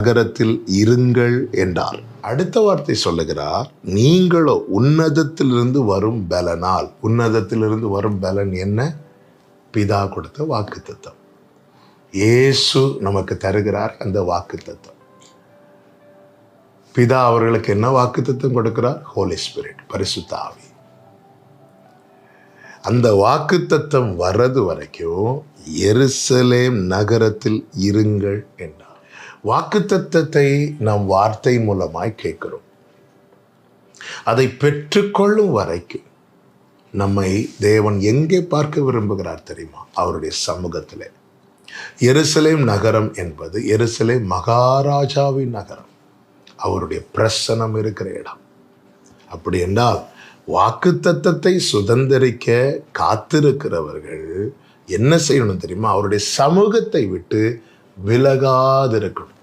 நகரத்தில் இருங்கள் என்றார். அடுத்த வார்த்தை சொல்லுகிறார், நீங்களோ உன்னதத்திலிருந்து வரும் பலனால். உன்னதத்திலிருந்து வரும் பலன் என்ன? பிதா கொடுத்த வாக்குத்தத்தம். இயேசு நமக்கு தருகிறார் அந்த வாக்குத்தத்தம். பிதா அவர்களுக்கு என்ன வாக்குத்தத்தம் கொடுக்கிறார்? ஹோலி ஸ்பிரிட், பரிசுத்த ஆவி. அந்த வாக்குத்தத்தம் வர்றது வரைக்கும் எருசலேம் நகரத்தில் இருங்கள் என்றார். வாக்குத்தத்தத்தை நாம் வார்த்தை மூலமாய் கேட்கிறோம். அதை பெற்றுக்கொள்ளும் வரைக்கும் நம்மை தேவன் எங்கே பார்க்க விரும்புகிறார் தெரியுமா? அவருடைய சமூகத்திலே. எருசலேம் நகரம் என்பது எருசலேம் மகாராஜாவின் நகரம், அவருடைய பிரசனம் இருக்கிற இடம். அப்படி என்றால் வாக்குத்தத்தத்தை சுதந்திரிக்க காத்திருக்கிறவர்கள் என்ன செய்யணும் தெரியுமா? அவருடைய சமூகத்தை விட்டு விலகாதிருக்கணும்.